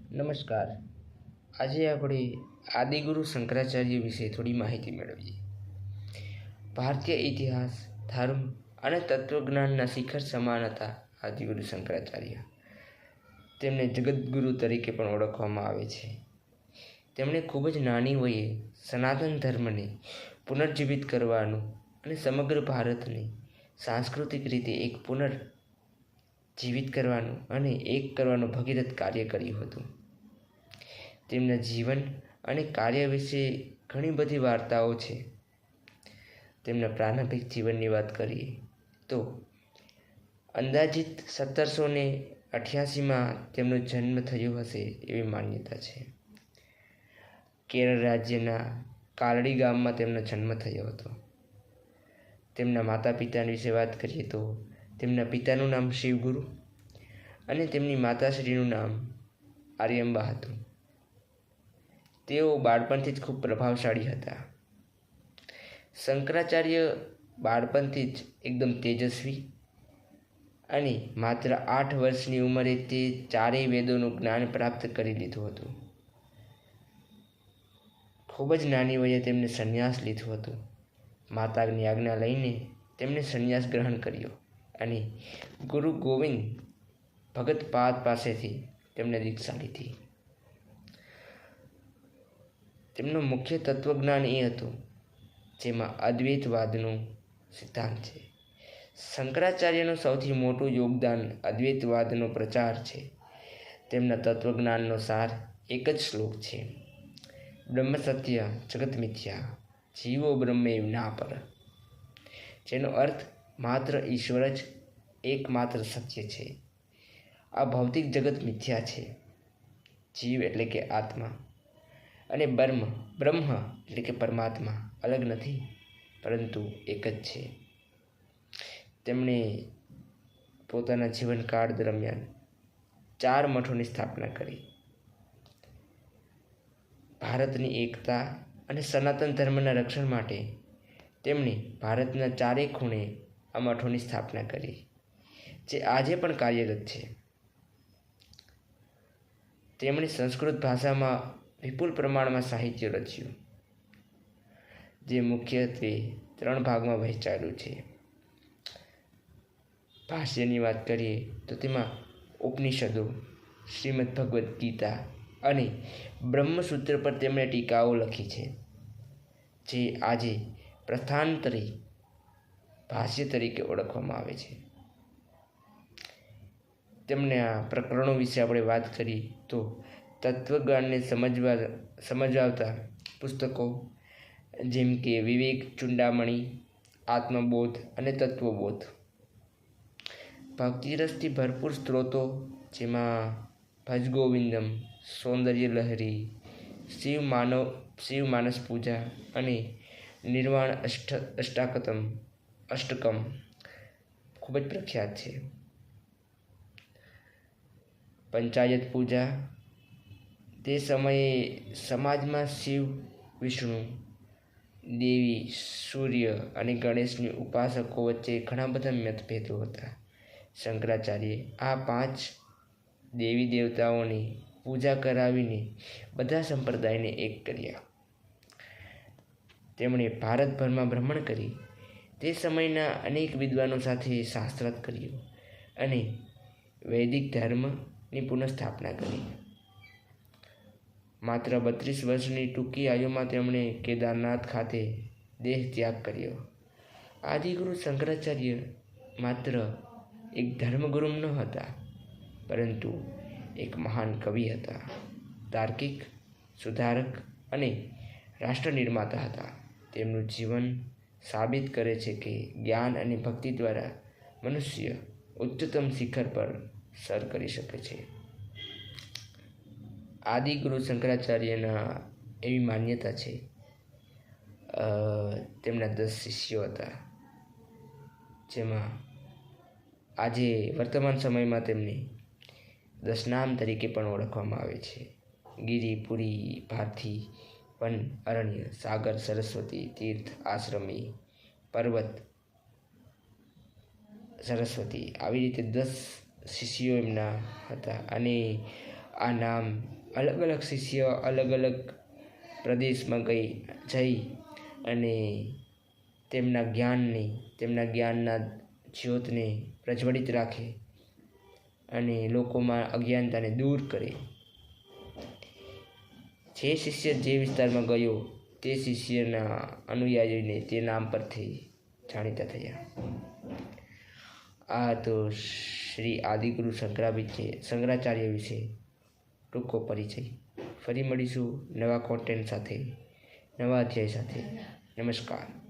નમસ્કાર. આજે આપણે આદિગુરુ શંકરાચાર્ય વિશે થોડી માહિતી મેળવીએ. ભારતીય ઇતિહાસ, ધર્મ અને તત્વજ્ઞાનના શિખર સમાન હતા આદિગુરુ શંકરાચાર્ય. તેમને જગતગુરુ તરીકે પણ ઓળખવામાં આવે છે. તેમણે ખૂબ જ નાની વયે સનાતન ધર્મને પુનર્જીવિત કરવાનું અને સમગ્ર ભારતને સાંસ્કૃતિક રીતે જીવિત કરવાનું અને એક કરવાનું ભગીરથ કાર્ય કર્યું હતું. તેમના જીવન અને કાર્ય વિશે ઘણી બધી વાર્તાઓ છે. તેમના પ્રારંભિક જીવનની વાત કરીએ તો અંદાજિત 1788માં તેમનો જન્મ થયો હશે એવી માન્યતા છે. કેરળ રાજ્યના કાલડી ગામમાં તેમનો જન્મ થયો હતો. તેમના માતા પિતા વિશે વાત કરીએ તો તેમના પિતાનું નામ શિવગુરુ અને તેમની માતાશ્રીનું નામ આર્યંબા હતું. તેઓ બાળપણથી જ ખૂબ પ્રભાવશાળી હતા. શંકરાચાર્ય બાળપણથી જ એકદમ તેજસ્વી અને માત્ર 8 વર્ષની ઉંમરે તે ચારેય વેદોનું જ્ઞાન પ્રાપ્ત કરી લીધું હતું. ખૂબ જ નાની વયે તેમને સંન્યાસ લીધો હતો. માતાની આજ્ઞા લઈને તેમણે સંન્યાસ ગ્રહણ કર્યો અને ગુરુ ગોવિંદ ભગત પાદ પાસેથી તેમણે દીક્ષા લીધી. તેમનું મુખ્ય તત્વજ્ઞાન એ હતું જેમાં અદ્વૈતવાદનું સિદ્ધાંત છે. શંકરાચાર્યનું સૌથી મોટું યોગદાન અદ્વૈતવાદનો પ્રચાર છે. તેમના તત્વજ્ઞાનનો સાર એક જ શ્લોક છે: બ્રહ્મ સત્ય જગત મિથ્યા જીવો બ્રહ્મેવ ના પર. જેનો અર્થ માત્ર ઈશ્વર જ એકમાત્ર સત્ય છે. આ ભૌતિક જગત મિથ્યા છે. જીવ એટલે કે આત્મા અને બ્રહ્મ એટલે કે પરમાત્મા અલગ નથી, પરંતુ એક જ છે. તેમણે પોતાના જીવનકાળ દરમિયાન 4 મઠોની સ્થાપના કરી. ભારતની એકતા અને સનાતન ધર્મના રક્ષણ માટે તેમણે ભારતના ચારેય ખૂણે આ મઠોની સ્થાપના કરી, જે આજે પણ કાર્યરત છે. તેમણે સંસ્કૃત ભાષામાં વિપુલ પ્રમાણમાં સાહિત્ય રચ્યું, જે મુખ્યત્વે 3 ભાગમાં વહેંચાયેલું છે. ભાષ્યની વાત કરીએ તો તેમાં ઉપનિષદો, શ્રીમદ ભગવદ્ ગીતા અને બ્રહ્મસૂત્ર પર તેમણે ટીકાઓ લખી છે, જે આજે પ્રસ્થાનત્રયી ભાષ્ય તરીકે ઓળખવામાં આવે છે. તેમના પ્રકરણો વિશે આપણે વાત કરીએ તો તત્વજ્ઞાનને સમજાવતા પુસ્તકો જેમ કે વિવેક ચૂડામણી, આત્મબોધ અને તત્વબોધ. ભક્તિરસથી ભરપૂર સ્ત્રોતો જેમાં ભજગોવિંદમ, સૌંદર્ય લહરી, શિવ માનસ પૂજા અને નિર્વાણ અષ્ટકમ ખૂબ જ પ્રખ્યાત છે. પંચાયત પૂજા તે સમયે સમાજમાં શિવ, વિષ્ણુ, દેવી, સૂર્ય અને ગણેશની ઉપાસકો વચ્ચે ઘણા બધા મતભેદો હતા. શંકરાચાર્યે આ 5 દેવી દેવતાઓની પૂજા કરાવીને બધા સંપ્રદાયને એક કર્યા. તેમણે ભારતભરમાં ભ્રમણ કરી તે સમયના અનેક વિદ્વાનો સાથે શાસ્ત્રાર્થ કર્યો અને વૈદિક ધર્મની પુનઃસ્થાપના કરી. માત્ર 32 વર્ષની ટૂંકી આયુમાં તેમણે કેદારનાથ ખાતે દેહ ત્યાગ કર્યો. આદિગુરુ શંકરાચાર્ય માત્ર એક ધર્મગુરુ ન હતા, પરંતુ એક મહાન કવિ હતા, તાર્કિક, સુધારક અને રાષ્ટ્ર નિર્માતા હતા. તેમનું જીવન સાબિત કરે છે કે જ્ઞાન અને ભક્તિ દ્વારા મનુષ્ય ઉચ્ચતમ શિખર પર સર કરી શકે છે. આદિગુરુ શંકરાચાર્યના એવી માન્યતા છે, તેમના 10 શિષ્યો હતા, જેમાં આજે વર્તમાન સમયમાં તેમને દશનામ તરીકે પણ ઓળખવામાં આવે છે. ગિરિ, પુરી, ભારતી, વન, અરણ્ય, સાગર, સરસ્વતી, તીર્થ, આશ્રમી, પર્વત, સરસ્વતી, આવી રીતે 10 શિષ્યો એમના હતા. અને આ નામ અલગ અલગ શિષ્ય અલગ અલગ પ્રદેશમાં જઈ અને તેમના જ્ઞાનના જ્યોતને પ્રજ્વલિત રાખે અને લોકોમાં અજ્ઞાનતાને દૂર કરે. જે શિષ્ય જે વિસ્તારમાં ગયો તે શિષ્યના અનુયાયીને તે નામ પરથી જાણીતા થયા. આ તો શ્રી આદિગુરુ શંકરાચાર્ય વિશે ટૂંકો પરિચય. ફરી મળીશું નવા કોન્ટેન્ટ સાથે, નવા અધ્યાય સાથે. નમસ્કાર.